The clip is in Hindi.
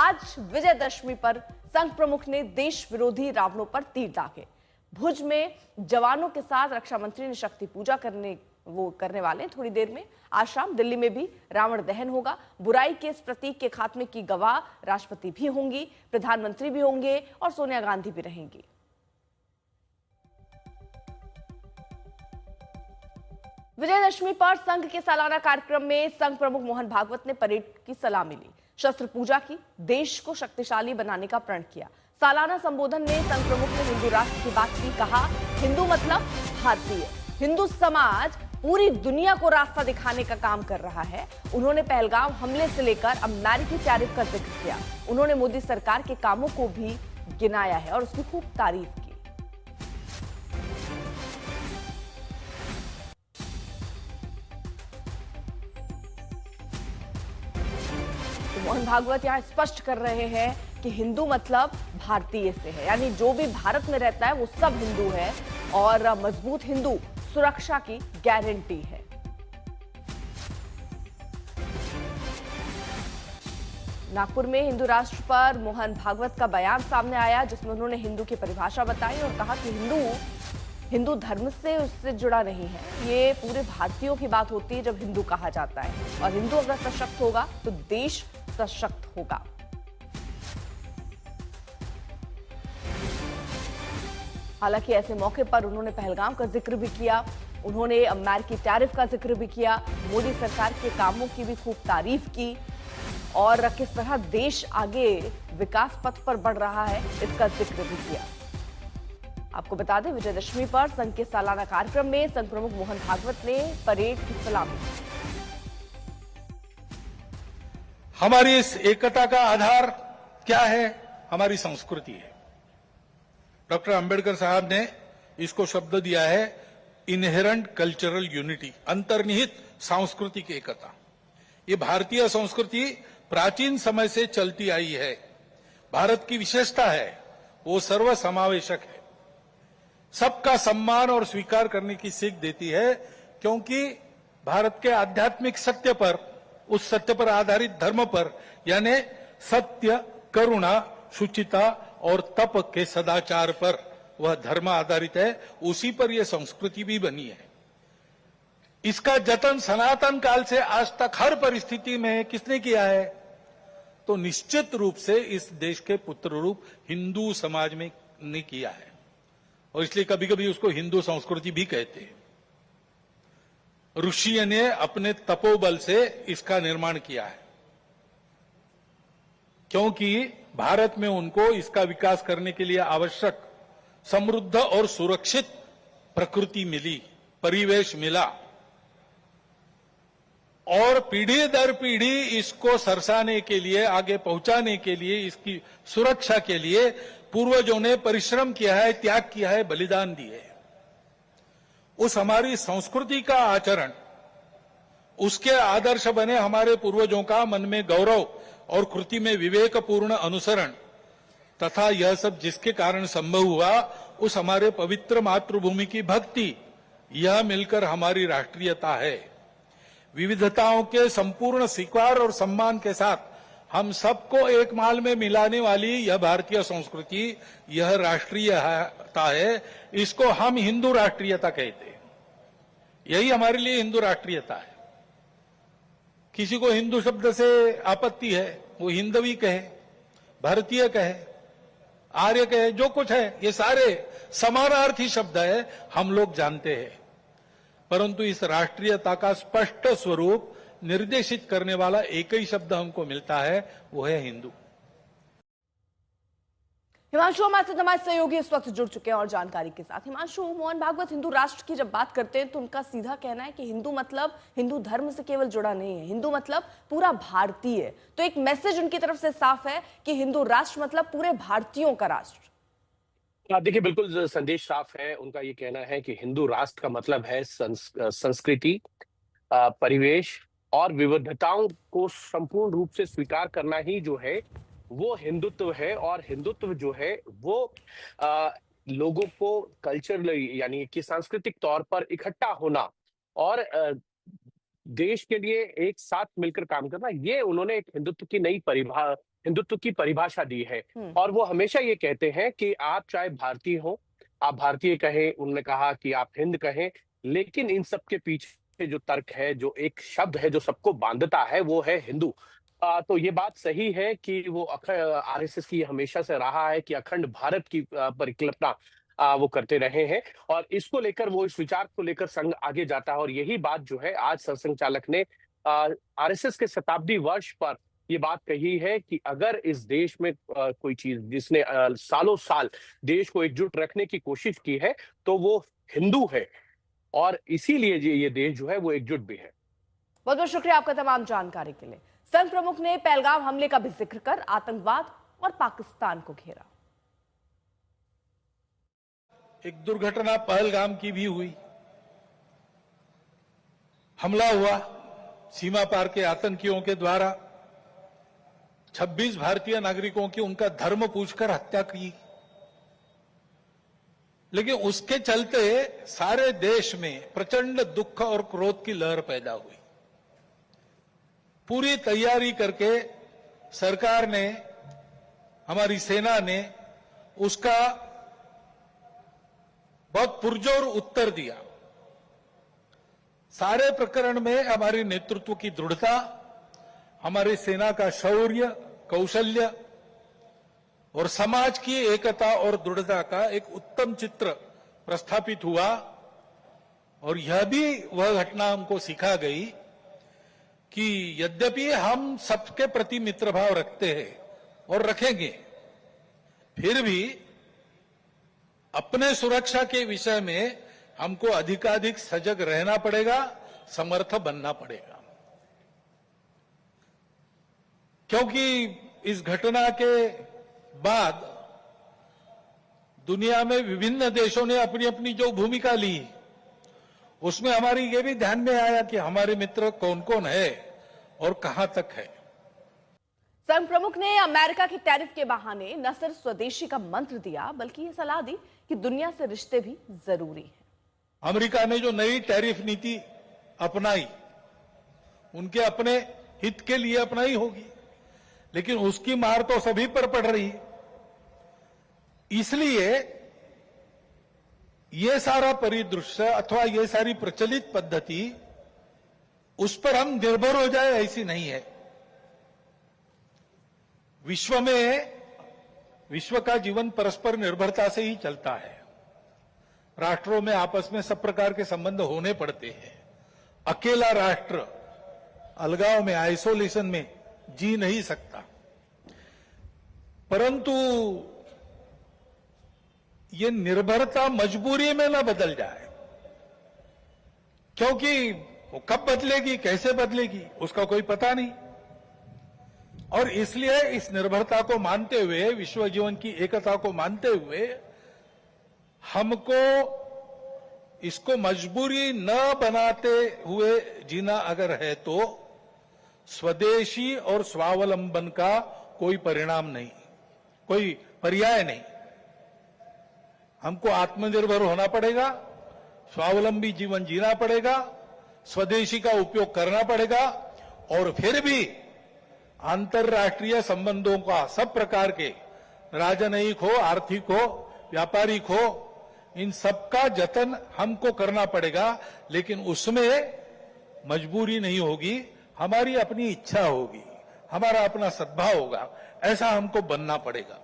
आज विजयदशमी पर संघ प्रमुख ने देश विरोधी रावणों पर तीर दागे। भुज में जवानों के साथ रक्षा मंत्री ने शक्ति पूजा करने वाले हैं थोड़ी देर में। आज शाम दिल्ली में भी रावण दहन होगा। बुराई के इस प्रतीक के खात्मे की गवाह राष्ट्रपति भी होंगी, प्रधानमंत्री भी होंगे और सोनिया गांधी भी रहेंगी। विजयदशमी पर संघ के सालाना कार्यक्रम में संघ प्रमुख मोहन भागवत ने परेड की सलामी ली, शस्त्र पूजा की, देश को शक्तिशाली बनाने का प्रण किया। सालाना संबोधन में संघ प्रमुख ने हिंदू राष्ट्र की बात की, कहा हिंदू मतलब भारतीय। हिंदू समाज पूरी दुनिया को रास्ता दिखाने का काम कर रहा है। उन्होंने पहलगाम हमले से लेकर अमेरिकी टैरिफ का जिक्र किया। उन्होंने मोदी सरकार के कामों को भी गिनाया है और उसकी खूब तारीफ की। मोहन भागवत यहां स्पष्ट कर रहे हैं कि हिंदू मतलब भारतीय से है, यानी जो भी भारत में रहता है वो सब हिंदू है और मजबूत हिंदू सुरक्षा की गारंटी है। नागपुर में हिंदू राष्ट्र पर मोहन भागवत का बयान सामने आया, जिसमें उन्होंने हिंदू की परिभाषा बताई और कहा कि हिंदू धर्म से उससे जुड़ा नहीं है। ये पूरे भारतीयों की बात होती है जब हिंदू कहा जाता है, और हिंदू अगर सशक्त होगा तो देश सशक्त होगा। हालांकि ऐसे मौके पर उन्होंने पहलगाम का जिक्र भी किया, उन्होंने अमेरिकी टैरिफ का जिक्र भी किया, मोदी सरकार के कामों की भी खूब तारीफ की और किस तरह देश आगे विकास पथ पर बढ़ रहा है इसका जिक्र भी किया। आपको बता दें, विजयदशमी पर संघ के सालाना कार्यक्रम में संघ प्रमुख मोहन भागवत ने परेड की सलामी ली। हमारी इस एकता का आधार क्या है? हमारी संस्कृति है। डॉक्टर अंबेडकर साहब ने इसको शब्द दिया है इनहेरेंट कल्चरल यूनिटी, अंतर्निहित सांस्कृतिक एकता। ये भारतीय संस्कृति प्राचीन समय से चलती आई है। भारत की विशेषता है वो सर्वसमावेशक है, सबका सम्मान और स्वीकार करने की सीख देती है, क्योंकि भारत के आध्यात्मिक सत्य पर, उस सत्य पर आधारित धर्म पर, यानी सत्य, करुणा, शुचिता और तप के सदाचार पर वह धर्म आधारित है। उसी पर यह संस्कृति भी बनी है। इसका जतन सनातन काल से आज तक हर परिस्थिति में किसने किया है? तो निश्चित रूप से इस देश के पुत्र रूप हिंदू समाज में ने किया है, और इसलिए कभी कभी उसको हिंदू संस्कृति भी कहते हैं। ऋषि ने अपने तपोबल से इसका निर्माण किया है, क्योंकि भारत में उनको इसका विकास करने के लिए आवश्यक समृद्ध और सुरक्षित प्रकृति मिली, परिवेश मिला, और पीढ़ी दर पीढ़ी इसको सरसाने के लिए, आगे पहुंचाने के लिए, इसकी सुरक्षा के लिए पूर्वजों ने परिश्रम किया है, त्याग किया है, बलिदान दिए। उस हमारी संस्कृति का आचरण, उसके आदर्श बने हमारे पूर्वजों का मन में गौरव और कृति में विवेकपूर्ण अनुसरण, तथा यह सब जिसके कारण संभव हुआ, उस हमारे पवित्र मातृभूमि की भक्ति, यह मिलकर हमारी राष्ट्रीयता है। विविधताओं के संपूर्ण स्वीकार और सम्मान के साथ हम सबको एक माल में मिलाने वाली यह भारतीय संस्कृति, यह राष्ट्रीयता है। इसको हम हिंदू राष्ट्रीयता कहते हैं। यही हमारे लिए हिंदू राष्ट्रीयता है। किसी को हिंदू शब्द से आपत्ति है, वो हिंदवी कहे, भारतीय कहे, आर्य कहे, जो कुछ है, ये सारे समानार्थी शब्द है, हम लोग जानते हैं। परंतु इस राष्ट्रीयता का स्पष्ट स्वरूप निर्देशित करने वाला एक ही शब्द हमको मिलता है, वो है हिंदू। हिमांशु हमारे साथ हमारे सहयोगी इस वक्त जुड़ चुके हैं और जानकारी के साथ। हिमांशु, मोहन भागवत हिंदू राष्ट्र की जब बात करते हैं तो उनका सीधा कहना है कि हिंदू मतलब हिंदू धर्म से केवल जुड़ा नहीं है, हिंदू मतलब पूरा भारतीय। तो एक मैसेज उनकी तरफ से साफ है कि हिंदू राष्ट्र मतलब पूरे भारतीयों का राष्ट्र। देखिए, बिल्कुल संदेश साफ है। उनका ये कहना है कि हिंदू राष्ट्र का मतलब है संस्कृति, परिवेश और विविधताओं को संपूर्ण रूप से स्वीकार करना ही जो है वो हिंदुत्व है। और हिंदुत्व जो है वो लोगों को कल्चर यानी कि सांस्कृतिक तौर पर इकट्ठा होना और देश के लिए एक साथ मिलकर काम करना, ये उन्होंने एक हिंदुत्व की नई हिंदुत्व की परिभाषा दी है। और वो हमेशा ये कहते हैं कि आप चाहे भारतीय हो, आप भारतीय कहें, उन्होंने कहा कि आप हिंद कहें, लेकिन इन सब के पीछे जो तर्क है, जो एक शब्द है जो सबको बांधता है, वो है हिंदू। तो ये बात सही है कि वो आरएसएस की हमेशा से रहा है कि अखंड भारत की परिकल्पना वो करते रहे हैं, और इसको लेकर, वो इस विचार को लेकर संघ आगे जाता है। और यही बात जो है, आज सरसंघ चालक ने आरएसएस के शताब्दी वर्ष पर ये बात कही है कि अगर इस देश में कोई चीज जिसने सालों साल देश को एकजुट रखने की कोशिश की है, तो वो हिंदू है, और इसीलिए ये देश जो है वो एकजुट भी है। बहुत बहुत शुक्रिया आपका तमाम जानकारी के लिए। संघ प्रमुख ने पहलगाम हमले का भी जिक्र कर आतंकवाद और पाकिस्तान को घेरा। एक दुर्घटना पहलगाम की भी हुई, हमला हुआ सीमा पार के आतंकियों के द्वारा, 26 भारतीय नागरिकों की उनका धर्म पूछकर हत्या की। लेकिन उसके चलते सारे देश में प्रचंड दुख और क्रोध की लहर पैदा हुई। पूरी तैयारी करके सरकार ने, हमारी सेना ने उसका बहुत पुरजोर उत्तर दिया। सारे प्रकरण में हमारी नेतृत्व की दृढ़ता, हमारी सेना का शौर्य, कौशल्य और समाज की एकता और दृढ़ता का एक उत्तम चित्र प्रस्थापित हुआ। और यह भी वह घटना हमको सिखा गई कि यद्यपि हम सबके प्रति मित्र भाव रखते हैं और रखेंगे, फिर भी अपने सुरक्षा के विषय में हमको अधिकाधिक सजग रहना पड़ेगा, समर्थ बनना पड़ेगा। क्योंकि इस घटना के बाद दुनिया में विभिन्न देशों ने अपनी अपनी जो भूमिका ली, उसमें हमारी ये भी ध्यान में आया कि हमारे मित्र कौन कौन है और कहां तक है। संघ प्रमुख ने अमेरिका की टैरिफ के बहाने न सिर्फ स्वदेशी का मंत्र दिया, बल्कि ये सलाह दी कि दुनिया से रिश्ते भी जरूरी हैं। अमेरिका ने जो नई टैरिफ नीति अपनाई, उनके अपने हित के लिए अपनाई होगी, लेकिन उसकी मार तो सभी पर पड़ रही है। इसलिए ये सारा परिदृश्य अथवा ये सारी प्रचलित पद्धति, उस पर हम निर्भर हो जाए ऐसी नहीं है। विश्व में, विश्व का जीवन परस्पर निर्भरता से ही चलता है। राष्ट्रों में आपस में सब प्रकार के संबंध होने पड़ते हैं। अकेला राष्ट्र अलगाव में, आइसोलेशन में जी नहीं सकता। परंतु ये निर्भरता मजबूरी में न बदल जाए, क्योंकि वो कब बदलेगी, कैसे बदलेगी, उसका कोई पता नहीं। और इसलिए इस निर्भरता को मानते हुए, विश्व जीवन की एकता को मानते हुए, हमको इसको मजबूरी न बनाते हुए जीना अगर है, तो स्वदेशी और स्वावलंबन का कोई परिणाम नहीं, कोई पर्याय नहीं। हमको आत्मनिर्भर होना पड़ेगा, स्वावलंबी जीवन जीना पड़ेगा, स्वदेशी का उपयोग करना पड़ेगा, और फिर भी अंतर्राष्ट्रीय संबंधों का सब प्रकार के, राजनयिक हो, आर्थिक हो, व्यापारिक हो, इन सबका जतन हमको करना पड़ेगा। लेकिन उसमें मजबूरी नहीं होगी, हमारी अपनी इच्छा होगी, हमारा अपना सद्भाव होगा, ऐसा हमको बनना पड़ेगा।